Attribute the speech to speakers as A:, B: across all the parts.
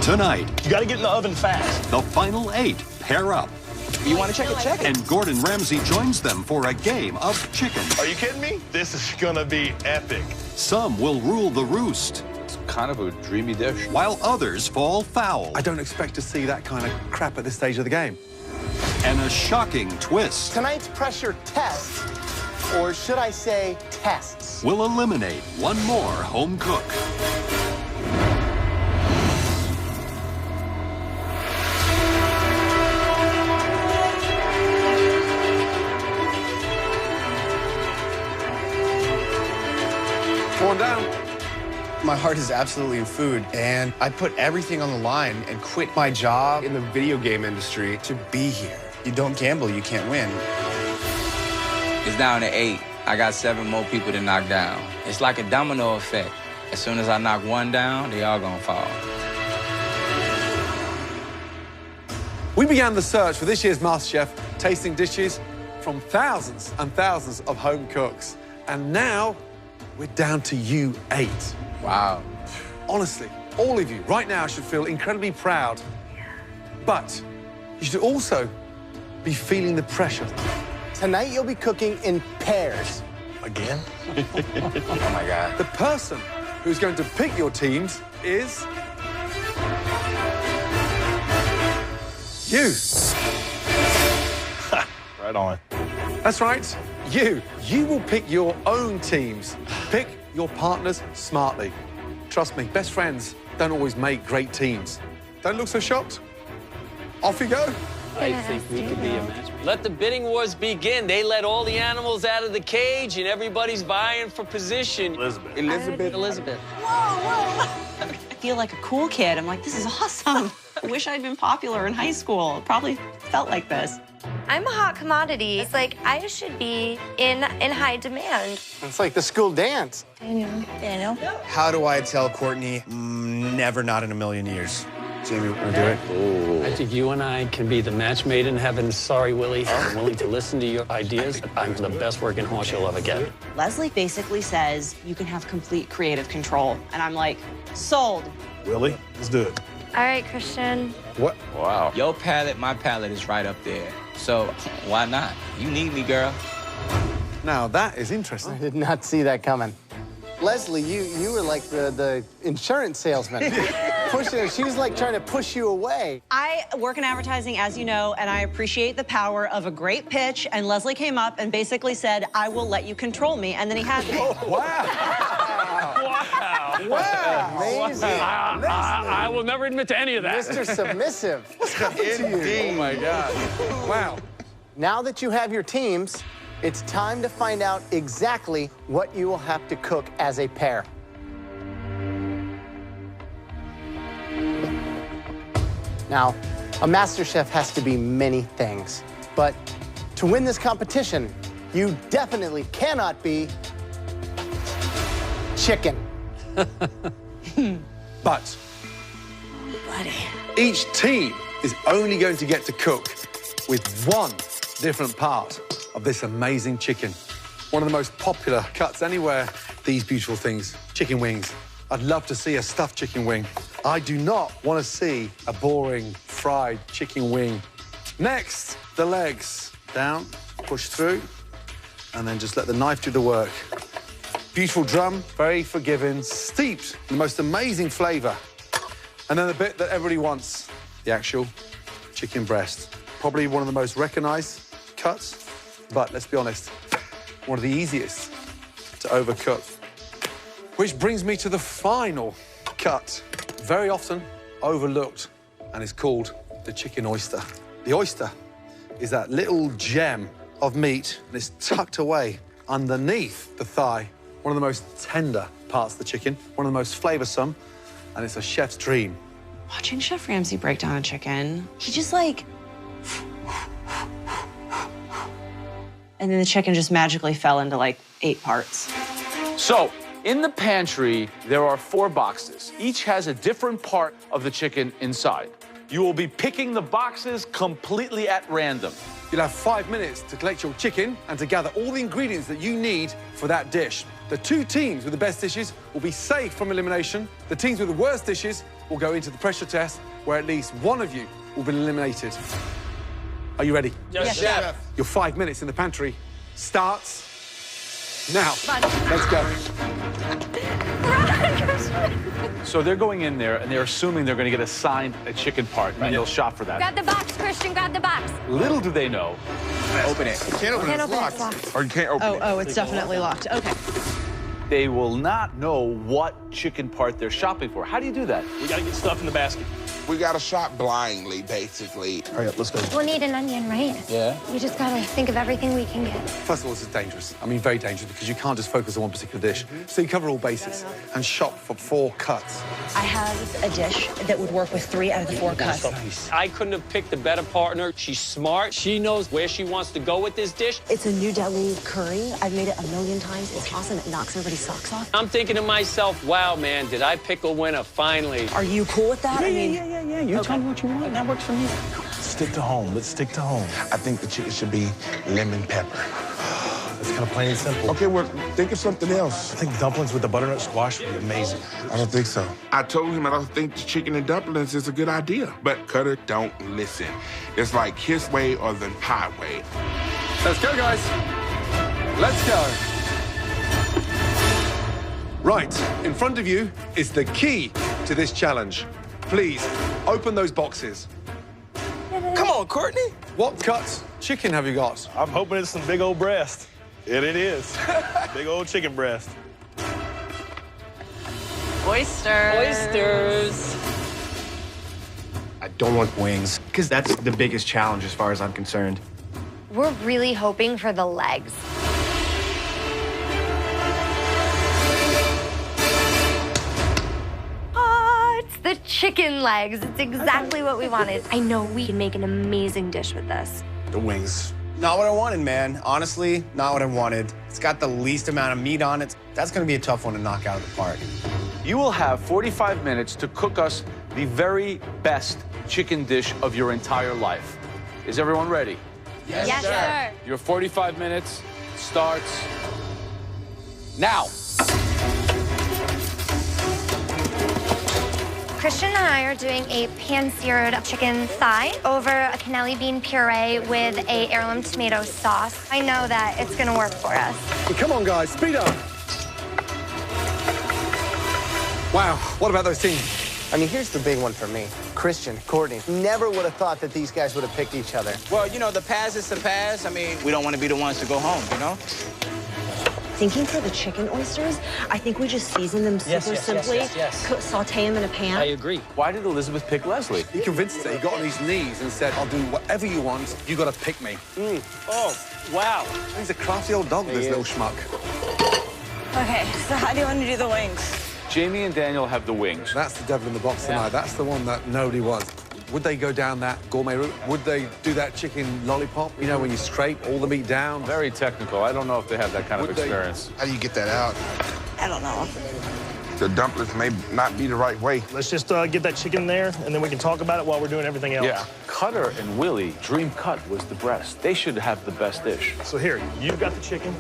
A: Tonight,
B: You gotta get in the oven fast.
A: the final 8 pair up.
C: You want to check a chicken?
A: And Gordon Ramsay joins them for a game of chicken.
B: Are you kidding me? This is gonna be epic.
A: Some will rule the roost,
D: It's kind of a dreamy dish.
A: while others fall foul.
E: I don't expect to see that kind of crap at this stage of the game.
A: And a shocking twist
C: Tonight's pressure test, or should I say tests,
A: will eliminate one more home cook.
E: One down.
F: My heart is absolutely in food, and I put everything on the line and quit my job in the video game industry to be here. You don't gamble, you can't win.
G: It's down to 8. I got 7 more people to knock down. It's like a domino effect. As soon as I knock one down, they all gonna fall.
E: We began the search for this year's MasterChef, tasting dishes from thousands and thousands of home cooks. And now, we're down to you 8.
G: Wow.
E: Honestly, all of you right now should feel incredibly proud. But you should also be feeling the pressure.
C: tonight you'll be cooking in pairs.
B: Again?
G: Oh my God.
E: The person who's going to pick your teams is... you.
B: Right on.
E: That's right, you. You will pick your own teams. Pick your partners smartly. Trust me, best friends don't always make great teams. Don't look so shocked. Off you go.
H: I think we could be a match. Let the bidding wars begin. They let all the animals out of the cage, and everybody's vying for position.
B: Elizabeth.
H: Elizabeth.
I: I feel like a cool kid. I'm like, this is awesome. I wish I'd been popular in high school. It probably felt like this.
J: I'm a hot commodity. It's like I should be in high demand.
C: It's like the school dance.
J: Daniel.
F: How do I tell Courtney, never, not in a million years? Jamie, want to do it?
H: I think you and I can be the match made in heaven. Sorry, Willie. I'm willing to listen to your ideas. I'm the best working horse you'll ever get.
I: Leslie basically says you can have complete creative control. And I'm like, sold.
B: Willie, let's do it.
J: All right, Christian.
E: What?
G: Wow. Your palate, my palate is right up there. So why not? You need me, girl.
E: Now, that is
C: I
E: interesting.
C: did not see that coming. Leslie, you were like the insurance salesman. Pushing her. She was like trying to push you away.
I: I work in advertising, as you know, and I appreciate the power of a great pitch. And Leslie came up and basically said, I will let you control me. And then he had me.
C: Wow. Amazing.
H: I will never admit to any of that.
C: Mr. Submissive. What's happened to you?
E: Oh, my God. Wow.
C: Now that you have your teams, it's time to find out exactly what you will have to cook as a pair. Now, a MasterChef has to be many things, but to win this competition, you definitely cannot be chicken.
E: But each team is only going to get to cook with one different part of this amazing chicken. One of the most popular cuts anywhere, these beautiful things, chicken wings. I'd love to see a stuffed chicken wing. I do not want to see a boring fried chicken wing. Next, the legs. Down, push through, and then just let the knife do the work. Beautiful drum, very forgiving, steeped in the most amazing flavor. And then the bit that everybody wants, the actual chicken breast. Probably one of the most recognized cuts, but let's be honest, one of the easiest to overcook. Which brings me to the final cut, very often overlooked, and it's called the chicken oyster. The oyster is that little gem of meat, and it's tucked away underneath the thigh. One of the most tender parts of the chicken, one of the most flavorsome, and it's a chef's dream.
I: Watching Chef Ramsay break down a chicken, he just like... and then the chicken just magically fell into like 8 parts.
D: So, in the pantry, there are 4 boxes. Each has a different part of the chicken inside. You will be picking the boxes completely at random.
E: You'll have 5 minutes to collect your chicken and to gather all the ingredients that you need for that dish. The 2 teams with the best dishes will be safe from elimination. The teams with the worst dishes will go into the pressure test where at least one of you will be eliminated. Are you ready?
H: Yes, chef.
E: Your 5 minutes in the pantry starts now. Let's go.
D: So they're going in there, and they're assuming they're going to get assigned a chicken part, and they'll shop for that.
J: Grab the box, Christian, grab the box.
D: Little do they know.
F: Open it. You can't open it. It's locked.
K: Or you can't open it.
I: Oh, it's definitely locked. Okay.
D: They will not know what chicken part they're shopping for. How do you do that?
B: We got to get stuff in the basket.
K: We got to shop blindly, basically.
B: Hurry up, let's go.
J: We'll need an onion, right?
G: Yeah.
J: We just gotta think of everything we can get.
E: First of all, this is dangerous. I mean, very dangerous, because you can't just focus on one particular dish. So you cover all bases and shop for 4 cuts.
I: I have a dish that would work with 3 out of the 4 cuts.
H: I couldn't have picked a better partner. She's smart. She knows where she wants to go with this dish.
I: It's a New Delhi curry. I've made it a million times. It's awesome. It knocks everybody's socks off.
H: I'm thinking to myself, wow, man, did I pick a winner finally?
I: Are you cool with that?
B: Yeah. You tell me what you want. That works for me. Stick to home. Let's stick to home.
K: I think the chicken should be lemon pepper.
B: It's kind of plain and simple.
K: Okay, well, think of something else.
B: I think dumplings with the butternut squash would be amazing.
K: I don't think so. I told him I don't think the chicken and dumplings is a good idea. But Cutter don't listen. It's like his way or the highway.
E: Let's go, guys. Let's go. Right, in front of you is the key to this challenge. Please, open those boxes.
K: Come on, Courtney.
E: What cut chicken have you got?
B: I'm hoping it's some big old breast. And it is. Big old chicken breast.
I: Oysters.
F: I don't want wings, because that's the biggest challenge as far as I'm concerned.
J: We're really hoping for the legs. It's the chicken legs. It's exactly what we wanted. I know we can make an amazing dish with this.
F: The wings. Not what I wanted, man. Honestly, not what I wanted. It's got the least amount of meat on it. That's gonna be a tough one to knock out of the park.
D: You will have 45 minutes to cook us the very best chicken dish of your entire life. Is everyone ready?
J: Yes, sir.
D: Your 45 minutes starts now.
J: Christian and I are doing a pan-seared chicken thigh over a cannelli bean puree with a heirloom tomato sauce. I know that it's gonna work for us.
E: Well, come on, guys, speed up. Wow, what about those teams?
C: I mean, here's the big one for me. Christian, Courtney, never would have thought that these guys would have picked each other.
G: Well, you know, the past is the past. I mean, we don't want to be the ones to go home, you know?
I: Thinking for the chicken oysters, I think we just season them super simply, saute them in a pan.
H: I agree.
D: Why did Elizabeth pick Leslie?
E: He convinced her. He got on his knees and said, I'll do whatever you want. You got to pick me.
H: Oh, wow.
E: He's a crafty old dog, this little schmuck.
L: Okay, so how do you want to do the wings?
D: Jamie and Daniel have the wings.
E: That's the devil in the box tonight. That's the one that nobody wants. Would they go down that gourmet route? Would they do that chicken lollipop? You know, when you scrape all the meat down?
D: Very technical. I don't know if they have that kind of experience.
K: How do you get that out?
L: I don't know.
K: The dumplings may not be the right way.
B: Let's just get that chicken there, and then we can talk about it while we're doing everything else.
D: Yeah. Cutter and Willie, dream cut was the breast. They should have the best dish.
B: So here, you've got the chicken,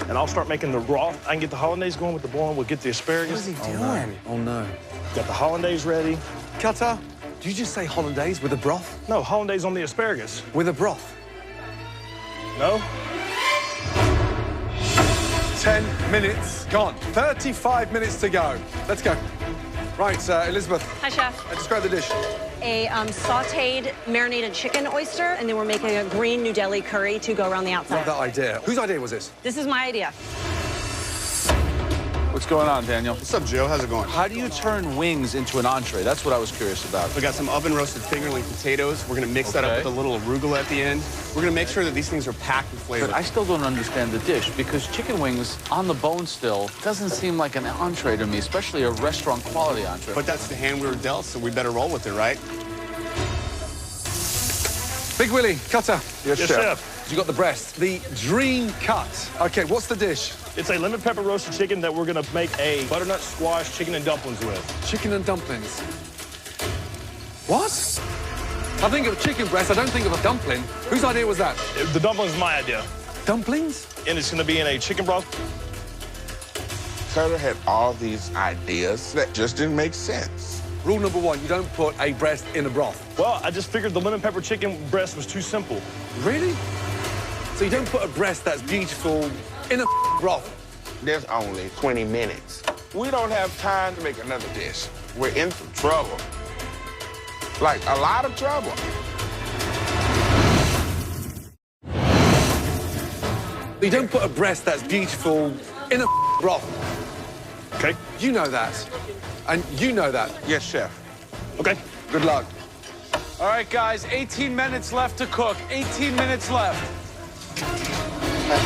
B: and I'll start making the broth. I can get the hollandaise going with the boiling. We'll get the asparagus.
C: What is he doing?
E: Oh, no.
B: Got the hollandaise ready.
E: Cutter, did you just say hollandaise with a broth?
B: No, hollandaise on the asparagus.
E: With a broth?
B: No?
E: 10 minutes gone. 35 minutes to go. Let's go. Right, Elizabeth.
I: Hi, Chef.
E: Describe the dish.
I: A sauteed, marinated chicken oyster, and then we're making a green New Delhi curry to go around the outside.
E: Love that idea. Whose idea was this?
I: This is my idea.
D: What's going on, Daniel?
F: What's up, Joe? How's it going?
D: How do you turn wings into an entree? That's what I was curious about.
F: We got some oven-roasted fingerling potatoes. We're gonna mix that up with a little arugula at the end. We're gonna make sure that these things are packed with flavor.
D: But I still don't understand the dish, because chicken wings on the bone still doesn't seem like an entree to me, especially a restaurant quality entree.
F: But that's the hand we were dealt, so we better roll with it, right?
E: Big Willie, Cutter.
B: Yes, Chef.
E: You got the breast. The dream cut. Okay, what's the dish?
B: It's a lemon pepper roasted chicken that we're gonna make a butternut squash chicken and dumplings with.
E: Chicken and dumplings. What? I think of chicken breast, I don't think of a dumpling. Whose idea was that?
B: The dumplings is my idea.
E: Dumplings?
B: And it's gonna be in a chicken broth.
K: Cutter had all these ideas that just didn't make sense.
E: Rule number one, you don't put a breast in a broth.
B: Well, I just figured the lemon pepper chicken breast was too simple.
E: Really? So you don't put a breast that's beautiful in a broth?
K: There's only 20 minutes. We don't have time to make another dish. We're in some trouble. Like, a lot of trouble.
E: You don't put a breast that's beautiful in a broth.
B: Okay.
E: You know that. And you know that.
K: Yes, chef.
B: Okay.
E: Good luck.
D: All right, guys, 18 minutes left to cook. 18 minutes left.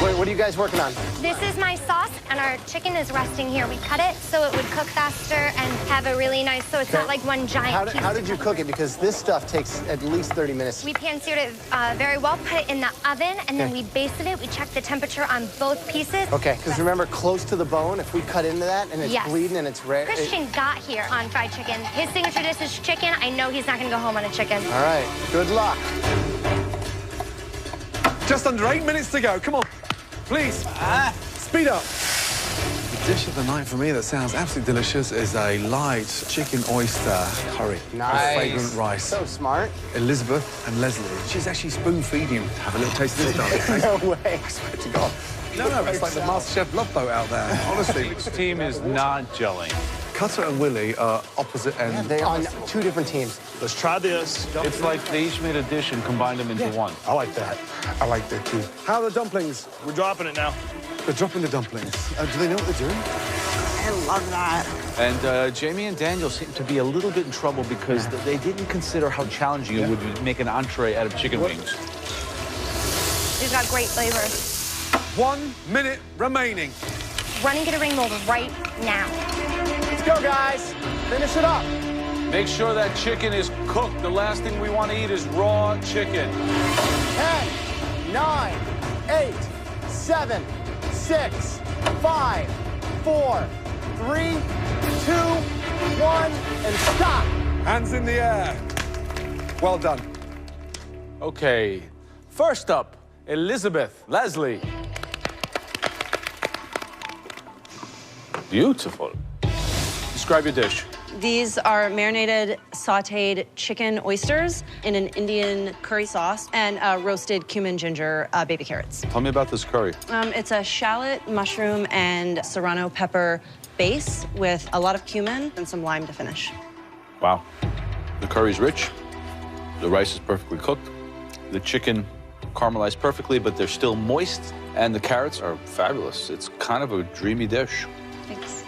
C: What are you guys working on?
J: This is my sauce, and our chicken is resting here. We cut it so it would cook faster and have a really nice, so it's not like one giant piece.
C: How did you cook it? Because this stuff takes at least 30 minutes.
J: We pan-seared it very well, put it in the oven, and then we basted it. We checked the temperature on both pieces.
C: Okay, because remember, close to the bone, if we cut into that and it's bleeding and it's rare.
J: Christian got here on fried chicken. His signature dish is chicken. I know he's not going to go home on a chicken.
C: All right, good luck.
E: Just under 8 minutes to go. Come on. Please. Speed up. The dish of the night for me that sounds absolutely delicious is a light chicken oyster curry.
C: Nice.
E: With fragrant rice.
C: So smart.
E: Elizabeth and Leslie. She's actually spoon-feeding. Have a little taste of this, darling.
C: No way.
E: I swear to God. No, it's like the MasterChef Love Boat out there. Honestly.
D: This team is not gelling.
E: Cutter and Willie are opposite ends.
C: They're on two different teams.
B: Let's try this.
D: It's like they each made a dish and combined them into one.
B: I like that.
K: I like that, too.
E: How are the dumplings?
B: We're dropping it now.
E: They're dropping the dumplings. Do they know what they're doing?
L: I love that.
D: And Jamie and Daniel seem to be a little bit in trouble because they didn't consider how challenging it would be to make an entree out of chicken wings.
J: He's got great flavors.
E: 1 minute remaining.
J: Running get a ring mold right now.
C: Let's go, guys. Finish it up.
D: Make sure that chicken is cooked. The last thing we want to eat is raw chicken.
C: 10, 9, 8, 7, 6, 5, 4, 3, 2, 1, and stop.
E: Hands in the air. Well done.
D: Okay, first up, Elizabeth, Leslie. Beautiful. Describe your dish.
I: These are marinated, sautéed chicken oysters in an Indian curry sauce and roasted cumin, ginger, baby carrots.
D: Tell me about this curry.
I: It's a shallot, mushroom, and serrano pepper base with a lot of cumin and some lime to finish.
D: Wow. The curry's rich. The rice is perfectly cooked. The chicken caramelized perfectly, but they're still moist. And the carrots are fabulous. It's kind of a dreamy dish.
I: Thanks.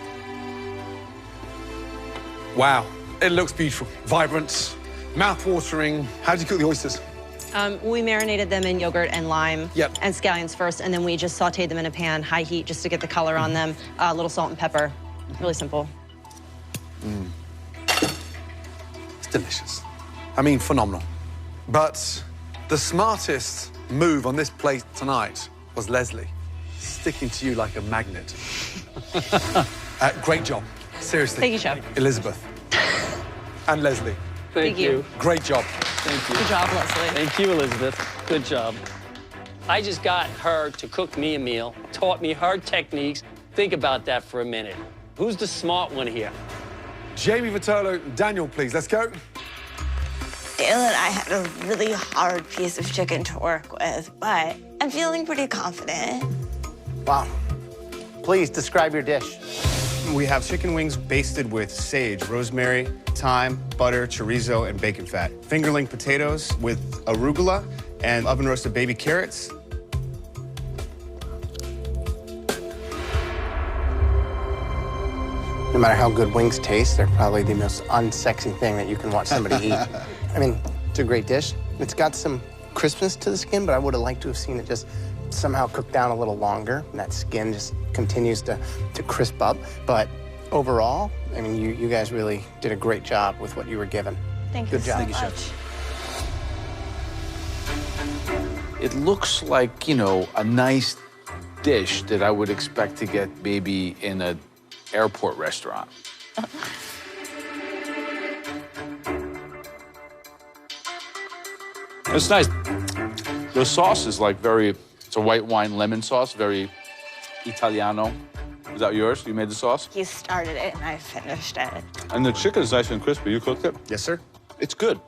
E: Wow. It looks beautiful. Vibrant, mouth-watering. How did you cook the oysters?
I: We marinated them in yogurt and lime
E: Yep.
I: and scallions first, and then we just sautéed them in a pan, high heat, just to get the color on them. A little salt and pepper. Really simple.
E: It's delicious. I mean, phenomenal. But the smartest move on this plate tonight was Leslie, sticking to you like a magnet. Great job. Seriously.
I: Thank you, Chef.
E: Elizabeth. And Leslie.
H: Thank you.
E: Great job.
H: Thank you.
I: Good job, Leslie.
H: Thank you, Elizabeth. Good job. I just got her to cook me a meal, taught me her techniques. Think about that for a minute. Who's the smart one here?
E: Jamie Vitolo, Daniel, please. Let's go.
L: Dale and I had a really hard piece of chicken to work with, but I'm feeling pretty confident.
C: Wow. Please describe your dish.
F: We have chicken wings basted with sage, rosemary, thyme, butter, chorizo, and bacon fat. Fingerling potatoes with arugula and oven-roasted baby carrots.
C: No matter how good wings taste, they're probably the most unsexy thing that you can watch somebody eat. I mean, it's a great dish. It's got some crispness to the skin, but I would have liked to have seen it just somehow cooked down a little longer, and that skin just continues to crisp up. But overall, I mean, you guys really did a great job with what you were given.
J: Thank
C: Good
J: you
C: job.
J: so
C: Thank you,
J: much.
C: Chef.
D: It looks like, you know, a nice dish that I would expect to get maybe in an airport restaurant. It's nice. The sauce is like it's a white wine lemon sauce, very Italiano. Is that yours? You made the sauce?
L: You started it and I finished it.
D: And the chicken is nice and crispy. You cooked it?
F: Yes, sir.
D: It's good.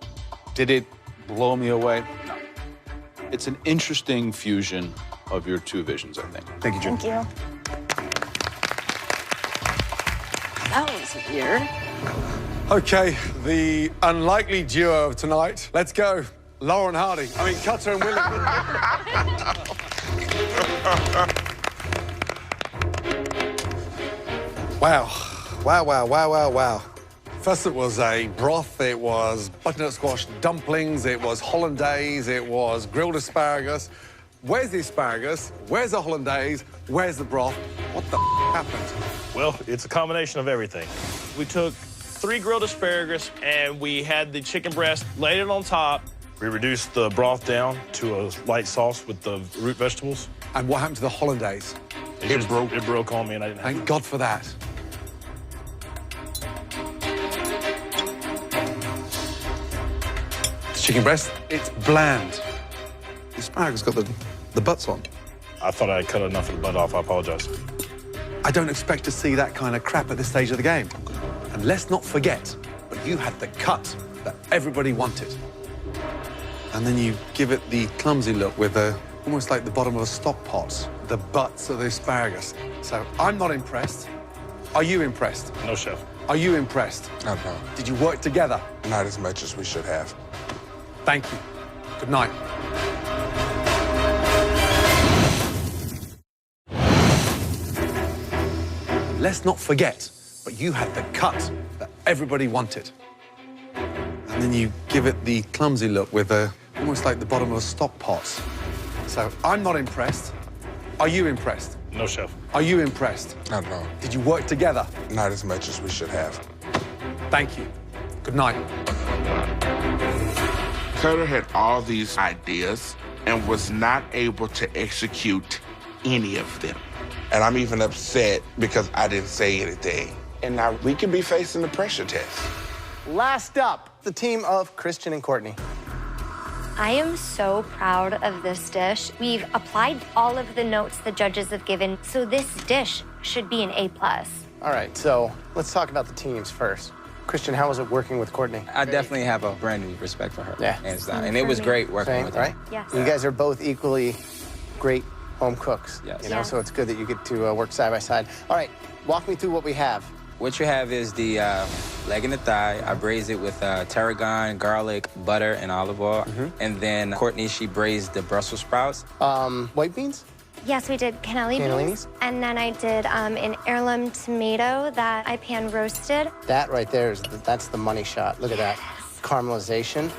D: Did it blow me away? No. It's an interesting fusion of your two visions, I think.
F: Thank you, Jim.
L: Thank you. That was weird.
E: Okay, the unlikely duo of tonight. Let's go. Lauren Hardy. I mean, Cutter and Willie. Wow. Wow, wow, wow, wow, wow. First it was a broth, it was butternut squash dumplings, it was hollandaise, it was grilled asparagus. Where's the asparagus? Where's the hollandaise? Where's the broth? What the happened?
B: Well, it's a combination of everything. We took 3 grilled asparagus and we had the chicken breast, laid it on top. We reduced the broth down to a light sauce with the root vegetables.
E: And what happened to the hollandaise?
B: It broke on me and I didn't have
E: Thank God for that. Chicken breast, it's bland. The asparagus got the butts on.
B: I thought I cut enough of the butt off. I apologize.
E: I don't expect to see that kind of crap at this stage of the game. And let's not forget, but you had the cut that everybody wanted. And then you give it the clumsy look with almost like the bottom of a stock pot, the butts of the asparagus. So I'm not impressed. Are you impressed?
B: No, chef.
E: Are you impressed?
K: No.
E: Did you work together?
K: Not as much as we should have.
E: Thank you. Good night. Let's not forget, but you had the cut that everybody wanted. And then you give it the clumsy look with almost like the bottom of a stock pot. So I'm not impressed. Are you impressed?
B: No, chef.
E: Are you impressed?
K: No.
E: Did you work together?
K: Not as much as we should have.
E: Thank you. Good night.
K: Cutter had all these ideas and was not able to execute any of them. And I'm even upset because I didn't say anything. And now we could be facing the pressure test.
C: Last up, the team of Christian and Courtney.
J: I am so proud of this dish. We've applied all of the notes the judges have given, so this dish should be an A+.
C: All right, so let's talk about the teams first. Christian, how was it working with Courtney?
G: I definitely have a brand new respect for her.
C: Yeah.
G: Hands down. And it was great working with her.
C: Right?
J: Yes.
C: You guys are both equally great home cooks.
G: Yes.
C: You know,
J: Yes.
C: so it's good that you get to work side by side. All right, walk me through what we have.
G: What you have is the leg and the thigh. I braised it with tarragon, garlic, butter, and olive oil. And then Courtney, she braised the Brussels sprouts.
C: White beans?
J: Yes, we did cannelli
C: Cannellinis?
J: beans. And then I did an heirloom tomato that I pan roasted.
C: That right there that's the money shot. Look at that. Caramelization.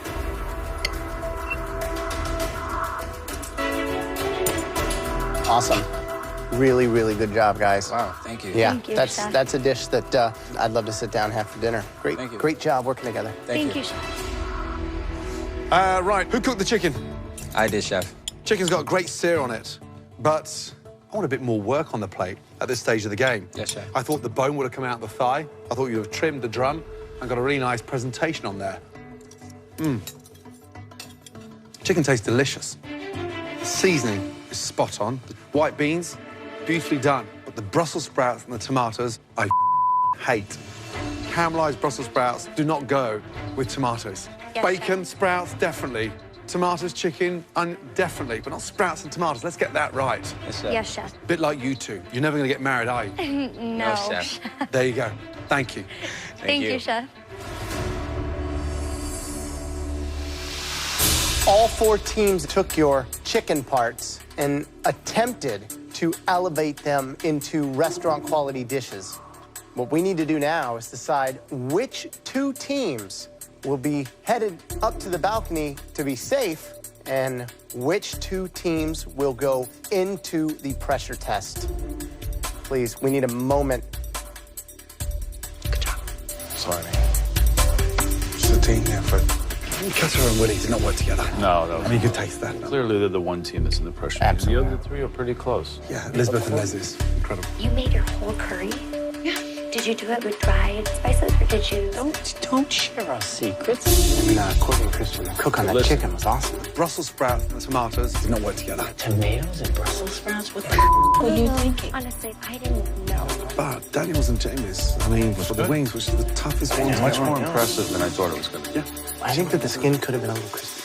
C: Awesome. Really, really good job, guys.
G: Wow, thank you.
C: Yeah,
J: Thank you, Chef.
C: that's a dish that I'd love to sit down and have for dinner. Great,
G: Thank you.
C: great job working together.
J: Thank you, Chef.
E: Right, who cooked the chicken?
G: I did, chef.
E: Chicken's got great sear on it, but I want a bit more work on the plate at this stage of the game.
G: Yes, chef.
E: I thought the bone would have come out the thigh. I thought you'd have trimmed the drum and got a really nice presentation on there. Chicken tastes delicious. The seasoning is spot on. The white beans, beautifully done. But the Brussels sprouts and the tomatoes, I hate. Caramelized Brussels sprouts do not go with tomatoes.
J: Yes,
E: Bacon, sprouts, definitely. Tomatoes, chicken, definitely. But not sprouts and tomatoes. Let's get that right.
G: Yes, chef.
J: Yes, Chef.
E: Bit like you two. You're never going to get married, are you?
J: No,
G: chef.
E: There you go. Thank you.
J: Thank you, Chef.
C: All 4 teams took your chicken parts and attempted to elevate them into restaurant quality dishes. What we need to do now is decide which 2 teams will be headed up to the balcony to be safe and which 2 teams will go into the pressure test. Please, we need a moment.
K: Good job. Sorry. It's a team effort.
E: Cutter and Willie did not work together.
D: No.
E: I mean, you could taste that.
D: Clearly, they're the one team that's in the pressure.
C: Absolutely.
D: The other 3 are pretty close.
E: Yeah, Elizabeth and Leslie's incredible.
J: You made your whole curry? Yeah. Did you do it with dried spices, or did you?
H: Don't share our secrets.
C: I mean, Courtney and Christian, the cook on that chicken was awesome.
E: Brussels sprouts and the tomatoes did not work together.
H: Tomatoes and Brussels sprouts? What the were you thinking?
J: Honestly, I didn't know.
E: But Daniels and Jamie's, I mean, for the wings, which is the toughest one.
D: Much more impressive than I thought it was going to be.
C: I think that the skin could have been a little crispy.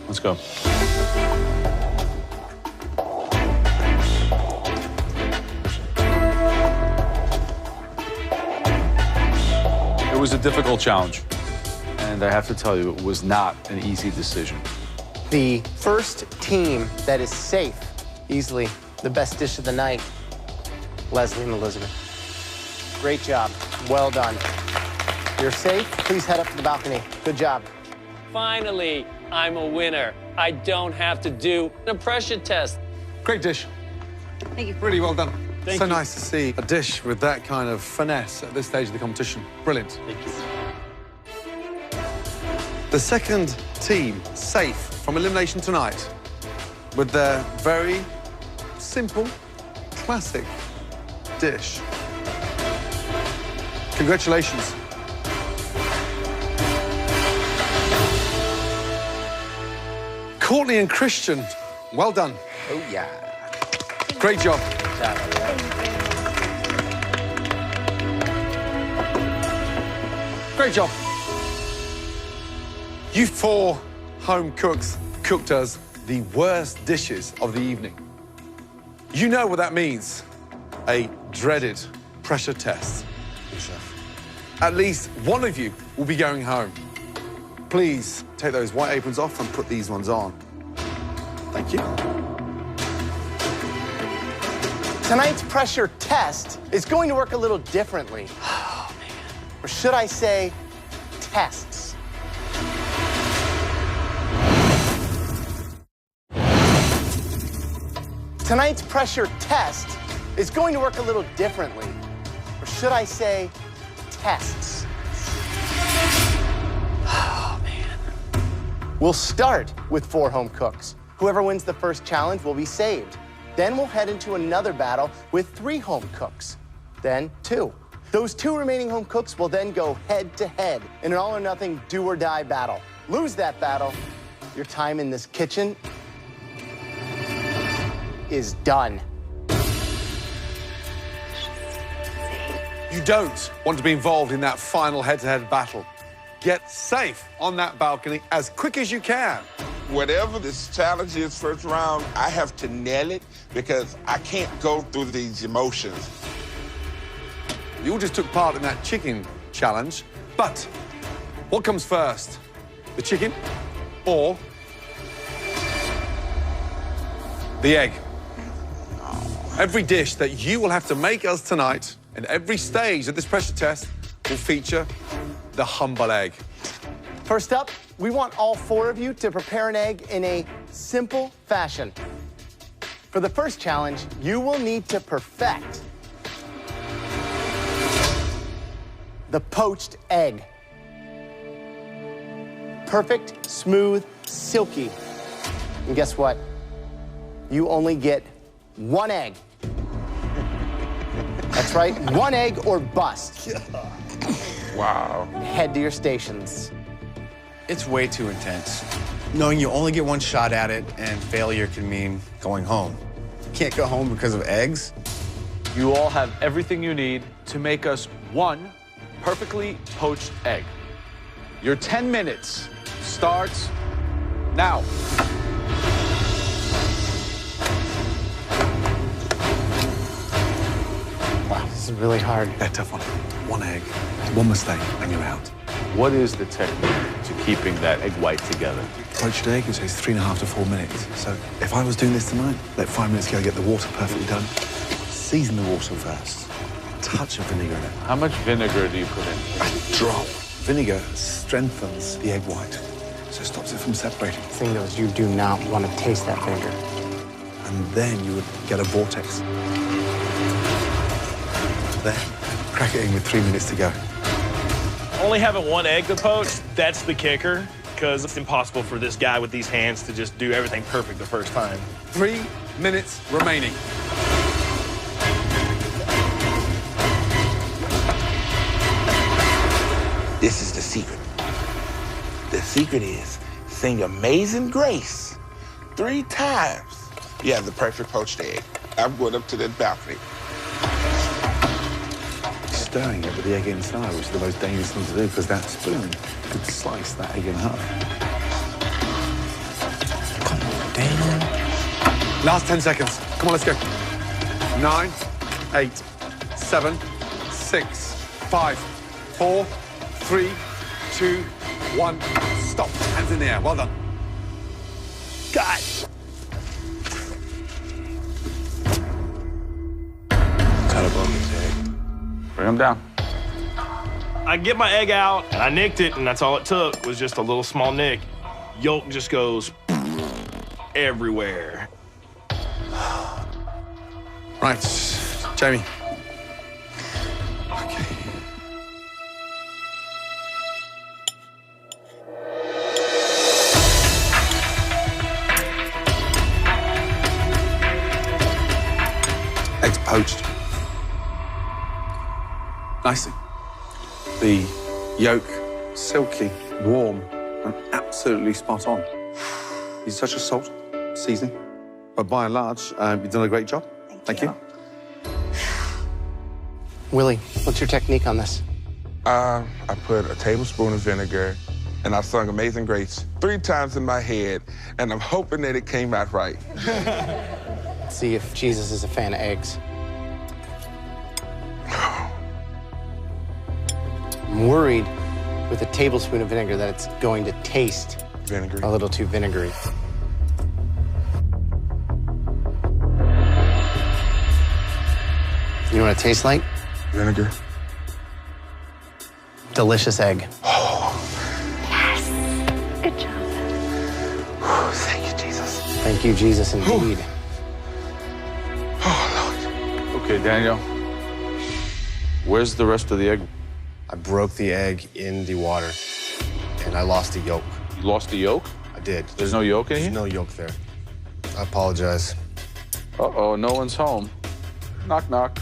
D: Let's go. It was a difficult challenge, and I have to tell you, it was not an easy decision.
C: The first team that is safe, easily the best dish of the night, Leslie and Elizabeth. Great job. Well done. You're safe. Please head up to the balcony. Good job.
H: Finally, I'm a winner. I don't have to do a pressure test.
E: Great dish.
I: Thank you.
E: Really well done.
H: Thank
E: so
H: you.
E: nice to see a dish with that kind of finesse at this stage of the competition. Brilliant.
H: Thank you.
E: The second team safe from elimination tonight with their very simple, classic dish. Congratulations. Courtney and Christian, well done.
C: Oh, yeah.
E: Great job. Great job. You four home cooks cooked us the worst dishes of the evening. You know what that means. A dreaded pressure test.
F: Yes, chef.
E: At least one of you will be going home. Please take those white aprons off and put these ones on. Thank you.
C: Tonight's pressure test is going to work a little differently.
H: Oh, man.
C: Or should I say, tests. Tonight's pressure test is going to work a little differently. Or should I say, tests.
H: Oh, man.
C: We'll start with 4 home cooks. Whoever wins the first challenge will be saved. Then we'll head into another battle with 3 home cooks. Then 2. Those 2 remaining home cooks will then go head-to-head in an all-or-nothing do-or-die battle. Lose that battle, your time in this kitchen is done.
E: You don't want to be involved in that final head-to-head battle. Get safe on that balcony as quick as you can.
K: Whatever this challenge is first round, I have to nail it because I can't go through these emotions.
E: You all just took part in that chicken challenge, but what comes first? The chicken or the egg? Every dish that you will have to make us tonight and every stage of this pressure test will feature the humble egg.
C: First up, we want all 4 of you to prepare an egg in a simple fashion. For the first challenge, you will need to perfect the poached egg. Perfect, smooth, silky. And guess what? You only get 1 egg. That's right, 1 egg or bust.
K: Wow.
C: Head to your stations.
F: It's way too intense. Knowing you only get 1 shot at it and failure can mean going home. You can't go home because of eggs.
D: You all have everything you need to make us 1 perfectly poached egg. Your 10 minutes starts now.
C: Wow, this is really hard.
E: Yeah, tough one. 1 egg, 1 mistake, and you're out.
D: What is the technique to keeping that egg white together?
E: Poached egg, it takes 3.5 to 4 minutes. So if I was doing this tonight, let 5 minutes go, get the water perfectly done. Season the water first. Touch of vinegar in it.
D: How much vinegar do you put in?
E: A drop. Vinegar strengthens the egg white, so it stops it from separating.
C: The thing is, you do not want to taste that vinegar.
E: And then you would get a vortex. Then, crack it in with 3 minutes to go.
B: Only having 1 egg to poach, that's the kicker, because it's impossible for this guy with these hands to just do everything perfect the first time.
E: 3 minutes remaining.
K: This is the secret. The secret is sing Amazing Grace 3 times. You have the perfect poached egg. I'm going up to that balcony.
E: Stirring it with the egg inside, which is the most dangerous thing to do, because that spoon could slice that egg in half. Come on, Daniel. Last 10 seconds. Come on, let's go. 9, 8, 7, 6, 5, 4, 3, 2, 1. Stop. Hands in the air. Well done. God.
F: Cut up on this egg.
D: Bring them down.
B: I get my egg out, and I nicked it, and that's all it took was just a little small nick. Yolk just goes everywhere.
E: Right, Jamie. Okay. Eggs poached. Nicely. The yolk, silky, warm, and absolutely spot on. He's such a salt, seasoning, but by and large, you've done a great job. Thank you.
C: Willie, what's your technique on this?
K: I put a tablespoon of vinegar, and I sung Amazing Grace 3 times in my head, and I'm hoping that it came out right.
C: Let's see if Jesus is a fan of eggs. I'm worried with a tablespoon of vinegar that it's going to taste a little too vinegary. You know what it tastes like?
K: Vinegar.
C: Delicious egg.
J: Yes. Good job.
K: Thank you, Jesus.
C: Thank you, Jesus, indeed.
K: Oh, Lord.
D: Okay, Daniel. Where's the rest of the egg?
F: I broke the egg in the water, and I lost the yolk.
D: You lost the yolk?
F: I did.
D: There's no yolk in here?
F: There's no yolk there. I apologize.
D: Uh-oh, no one's home. Knock, knock.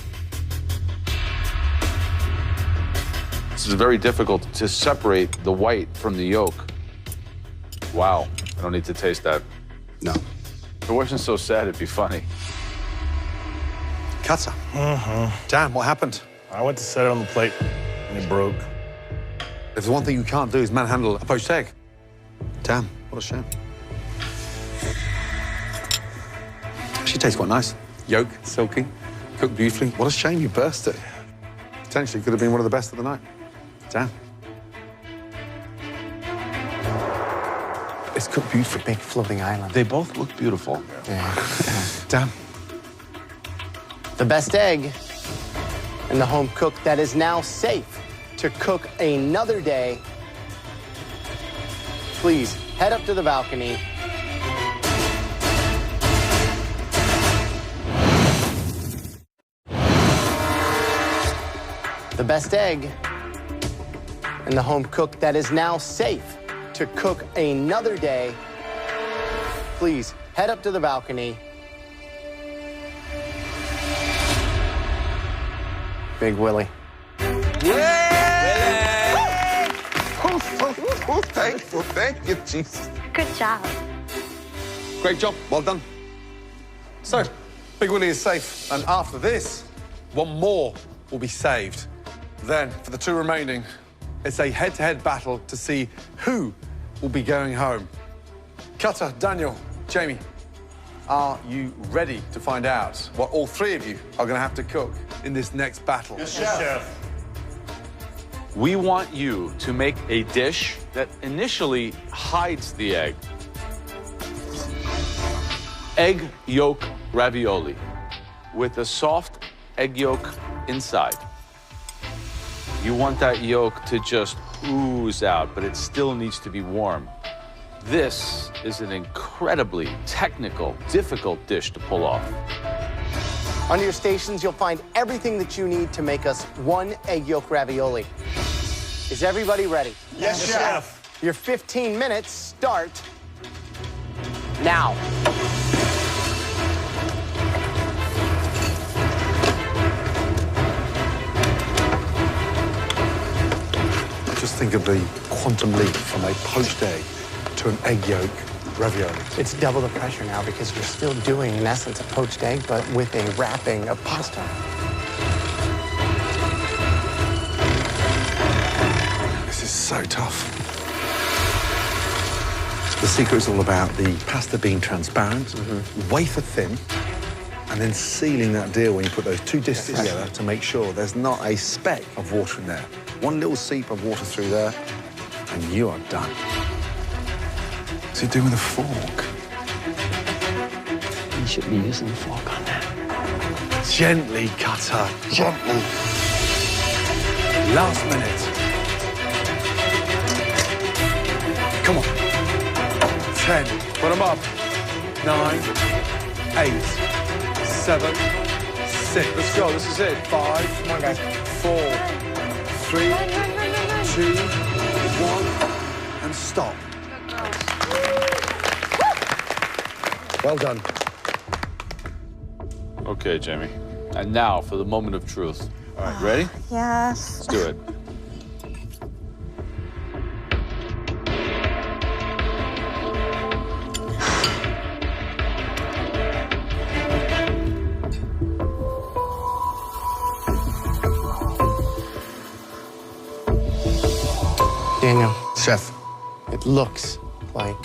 D: This is very difficult to separate the white from the yolk. Wow, I don't need to taste that.
F: No.
D: If it wasn't so sad, it'd be funny.
E: Cutter. Damn, what happened?
B: I went to set it on the plate, and it broke.
E: If there's one thing you can't do is manhandle a poached egg. Damn, what a shame. She tastes quite nice. Yolk, silky, cooked beautifully. What a shame you burst it. Potentially could have been one of the best of the night. Damn. It's cooked beautifully.
C: Big floating island.
D: They both look beautiful.
C: Yeah.
E: Damn.
C: The best egg in the home cook that is now safe to cook another day. Please head up to the balcony. The best egg in the home cook that is now safe to cook another day. Please head up to the balcony. Big Willie.
K: Oh, thankful. Thank you, Jesus.
J: Good job.
E: Great job. Well done. So, Big Willie is safe. And after this, one more will be saved. Then, for the 2 remaining, it's a head-to-head battle to see who will be going home. Cutter, Daniel, Jamie, are you ready to find out what all 3 of you are going to have to cook in this next battle?
B: Yes, chef.
D: We want you to make a dish that initially hides the egg. Egg yolk ravioli with a soft egg yolk inside. You want that yolk to just ooze out, but it still needs to be warm. This is an incredibly technical, difficult dish to pull off.
C: On your stations, you'll find everything that you need to make us 1 egg yolk ravioli. Is everybody ready?
B: Yes, chef.
C: Your 15 minutes start now.
E: Just think of the quantum leap from a poached egg to an egg yolk ravioli.
C: It's double the pressure now because you're still doing, in essence, a poached egg, but with a wrapping of pasta.
E: This is so tough. The secret is all about the pasta being transparent, wafer thin, and then sealing that deal when you put those two dishes together to make sure there's not a speck of water in there. One little seep of water through there, and you are done. What's he doing with a fork?
H: You should be using the fork on that.
E: Gently, cutter, gently. Last minute. Come on. 10, put them up. 9, 8, 7, 6. Let's go, this is it. 5, come on, guys. 4, 3, 2, 1, and stop. Well done.
D: Okay, Jamie. And now for the moment of truth. All right, ready?
L: Yes.
D: Let's do it.
C: Daniel,
F: Chef.
C: it looks like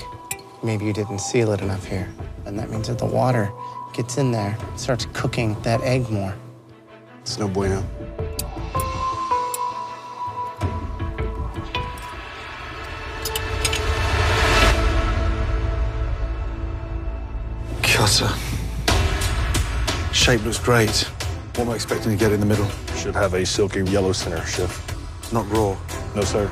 C: maybe you didn't seal it enough here. And that means that the water gets in there, starts cooking that egg more.
F: It's no bueno.
E: Cutter. Shape looks great. What am I expecting to get in the middle?
B: Should have a silky yellow center, Chef.
E: Not raw.
B: No, sir.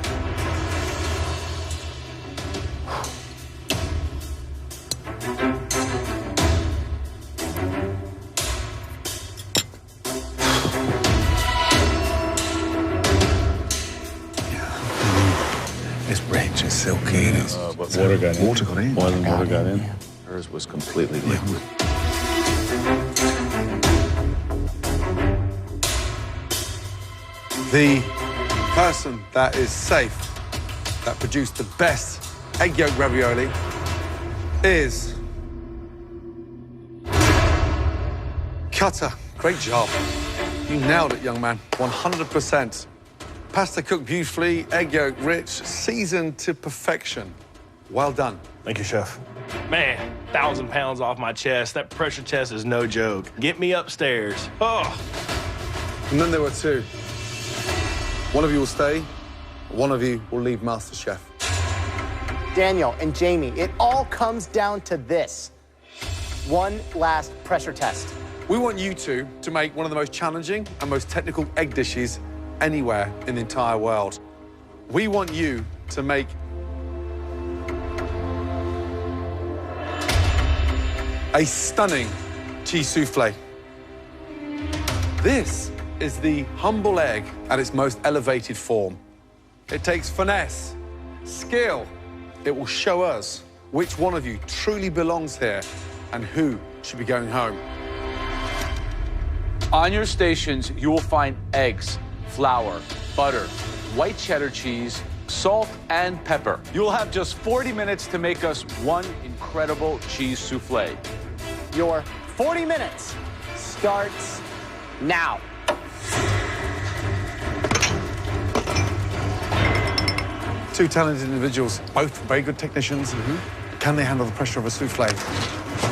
E: It's rich, it's silky, and it's...
B: But water got in.
E: Water got in.
B: More than water got in.
D: Hers was completely liquid.
E: The person that is safe, that produced the best egg yolk ravioli, is... Cutter. Great job. You nailed it, young man. 100%. Pasta cooked beautifully, egg yolk rich, seasoned to perfection. Well done.
B: Thank you, Chef. Man, 1,000 pounds off my chest. That pressure test is no joke. Get me upstairs. Oh.
E: And then there were two. One of you will stay, one of you will leave MasterChef.
C: Daniel and Jamie, it all comes down to this. One last pressure test.
E: We want you two to make one of the most challenging and most technical egg dishes anywhere in the entire world. We want you to make a stunning cheese souffle. This is the humble egg at its most elevated form. It takes finesse, skill. It will show us which one of you truly belongs here and who should be going home.
D: On your stations, you will find eggs, flour, butter, white cheddar cheese, salt, and pepper. You will have just 40 minutes to make us one incredible cheese souffle.
C: Your 40 minutes starts now.
E: Two talented individuals, both very good technicians. Can they handle the pressure of a souffle?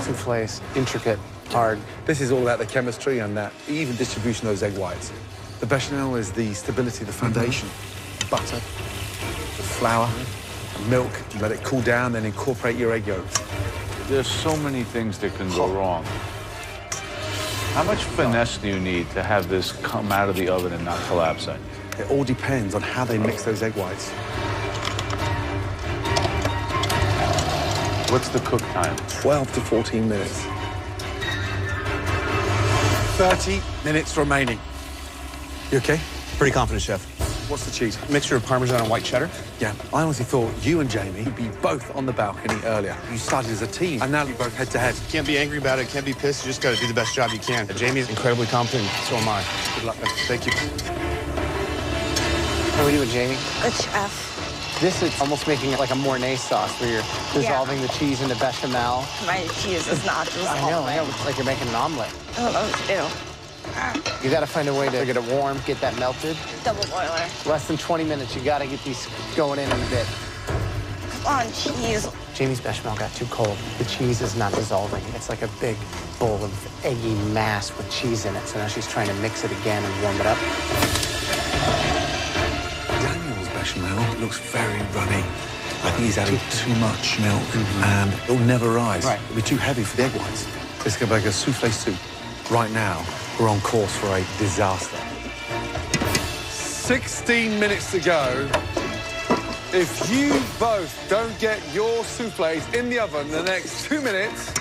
C: Souffles, intricate, hard.
E: This is all about the chemistry and that even distribution of those egg whites. The bechamel is the stability, the foundation. Butter, the flour, the milk. You let it cool down, then incorporate your egg yolks.
D: There's so many things that can go wrong. How much finesse do you need to have this come out of the oven and not collapse on you?
E: It all depends on how they mix those egg whites.
D: What's the cook time?
E: 12 to 14 minutes. 30 minutes remaining. You okay?
F: Pretty confident, Chef.
E: What's the cheese?
F: Mixture of Parmesan and white cheddar.
E: Yeah, I honestly thought you and Jamie would be both on the balcony earlier. You started as a team, and now you're both head to head.
F: Can't be angry about it, can't be pissed. You just got to do the best job you can. Jamie's incredibly confident, so am I. Good luck. Thank you.
C: How are we doing, Jamie?
L: Good, Chef.
C: This is almost making it like a Mornay sauce where you're dissolving the cheese into bechamel.
L: My cheese is not dissolving.
C: I know. It's like you're making an omelet.
L: I don't know what to do.
C: You got to find a way to get it warm, get that melted.
L: Double boiler.
C: Less than 20 minutes. You got to get these going in a bit.
L: Come on, cheese.
C: Jamie's bechamel got too cold. The cheese is not dissolving. It's like a big bowl of eggy mass with cheese in it. So now she's trying to mix it again and warm it up.
E: Daniel's bechamel looks very runny. I think he's adding too much milk and it'll never rise.
C: Right.
E: It'll be too heavy for the egg whites. This could make a souffle soup. Right now, we're on course for a disaster. 16 minutes to go. If you both don't get your soufflés in the oven in the next 2 minutes,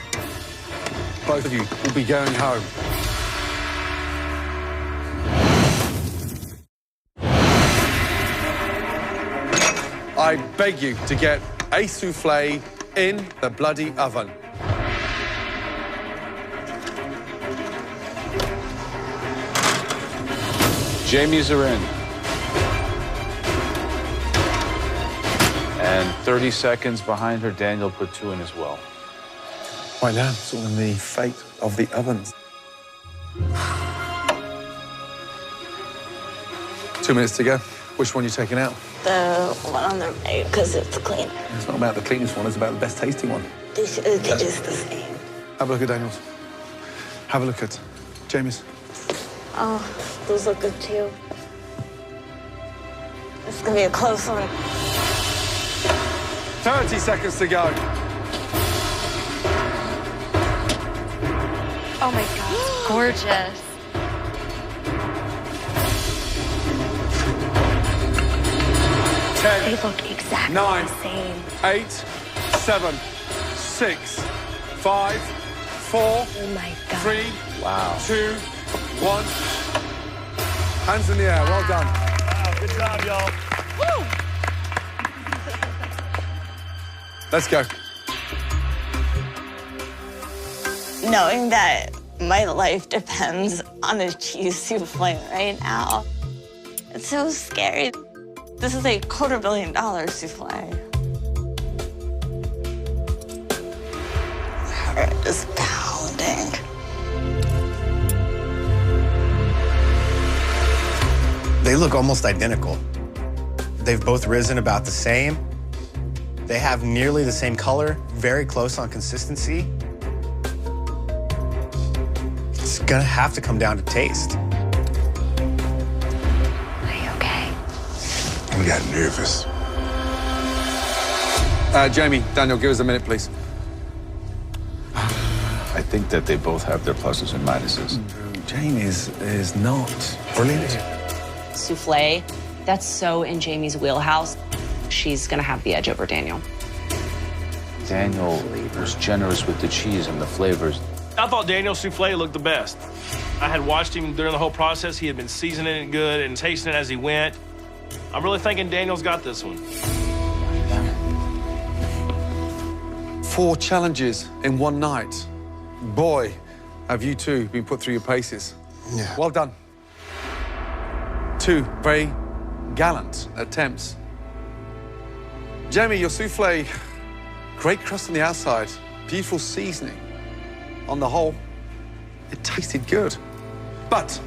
E: both of you will be going home. I beg you to get a soufflé in the bloody oven.
D: Jamie's are in. And 30 seconds behind her, Daniel put 2 in as well.
E: Right now, it's all in the fate of the ovens. 2 minutes to go. Which one are you taking out?
L: The one on the right, because it's clean.
E: It's not about the cleanest one, it's about the best tasting one.
L: They should have just the same.
E: Have a look at Daniel's. Have a look at Jamie's.
L: Oh, those look good too. It's gonna be a close one.
E: 30 seconds to go.
J: Oh my God, it's gorgeous.
E: 10,
J: They look exactly
E: 9,
J: the same.
E: 8, 7, 6, 5, 4,
J: Oh my God.
E: 3,
D: Wow.
E: 2, 1. Hands in the air, well done.
B: Wow, good job, y'all.
J: Woo!
E: Let's go.
L: Knowing that my life depends on a cheese souffle right now, it's so scary. This is a $250 million souffle. My heart is pounding.
F: They look almost identical. They've both risen about the same. They have nearly the same color, very close on consistency. It's gonna have to come down to taste.
J: Are you okay?
K: I got nervous.
E: Jamie, Daniel, give us a minute, please.
D: I think that they both have their pluses and minuses.
E: Jamie is not brilliant.
I: Souffle, that's so in Jamie's wheelhouse. She's gonna have the edge over Daniel.
D: Daniel was generous with the cheese and the flavors.
B: I thought Daniel's souffle looked the best. I had watched him during the whole process. He had been seasoning it good and tasting it as he went. I'm really thinking Daniel's got this one.
E: 4 challenges in one night. Boy, have you two been put through your paces.
F: Yeah.
E: Well done. 2 very gallant attempts. Jamie, your souffle, great crust on the outside, beautiful seasoning. On the whole, it tasted good, but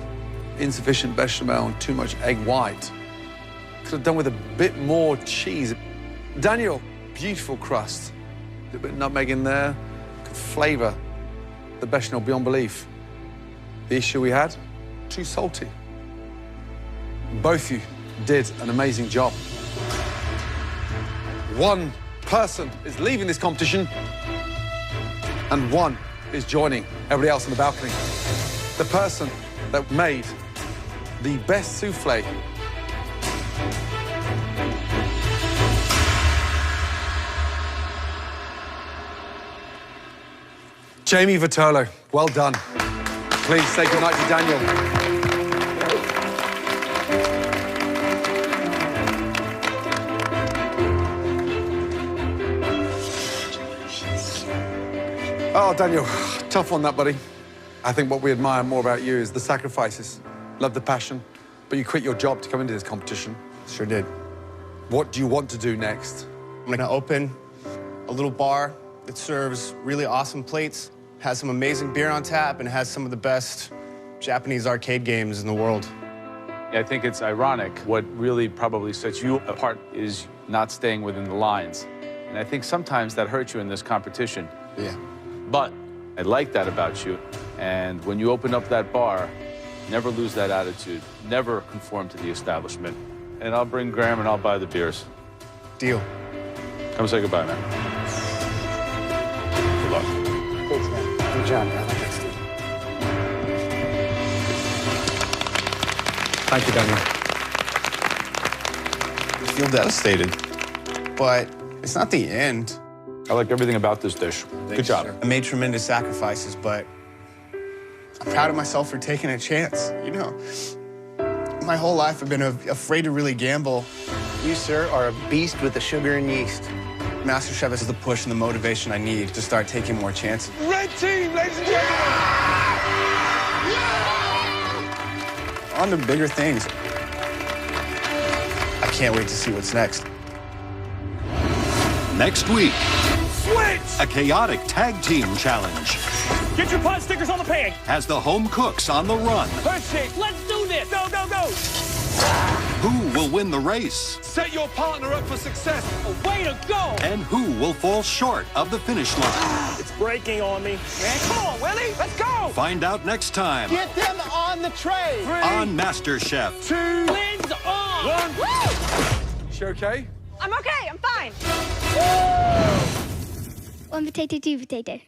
E: insufficient bechamel and too much egg white. Could have done with a bit more cheese. Daniel, beautiful crust, a little bit of nutmeg in there, could flavor the bechamel beyond belief. The issue we had, too salty. Both you did an amazing job. One person is leaving this competition and one is joining everybody else on the balcony. The person that made the best souffle. Jamie Vitolo, well done. Please say goodnight to Daniel. Oh, Daniel, tough on that, buddy. I think what we admire more about you is the sacrifices. Love the passion, but you quit your job to come into this competition.
F: Sure did.
E: What do you want to do next?
F: I'm gonna open a little bar that serves really awesome plates, has some amazing beer on tap, and has some of the best Japanese arcade games in the world.
D: I think it's ironic. What really probably sets you apart is not staying within the lines. And I think sometimes that hurts you in this competition.
F: Yeah.
D: But I like that about you. And when you open up that bar, never lose that attitude. Never conform to the establishment. And I'll bring Graham and I'll buy the beers.
F: Deal.
D: Come say goodbye, man. Good luck.
C: Thanks, man. Good job, brother. Thanks, dude.
E: Thank you, Daniel.
F: I feel devastated, but it's not the end.
D: I like everything about this dish. Good job.
F: Sir. I made tremendous sacrifices, but I'm proud of myself for taking a chance, you know. My whole life I've been afraid to really gamble.
C: You, sir, are a beast with the sugar and yeast.
F: MasterChef is the push and the motivation I need to start taking more chances.
K: Red team, ladies and gentlemen!
F: On to bigger things. I can't wait to see what's next.
A: Next week,
B: Switch!
A: a chaotic tag team challenge
B: Get your pot stickers on the pan.
A: has the home cooks on the run.
B: Push it. Let's do this. Go, go, go.
A: Who will win the race?
K: Set your partner up for success.
B: Way to go.
A: And who will fall short of the finish line?
B: It's breaking on me. Man, come on, Willie. Let's go.
A: Find out next time
C: Get them on the tray!
A: on MasterChef.
B: Wins on.
E: You sure okay?
I: I'm okay. I'm fine.
J: 1 potato, 2 potato.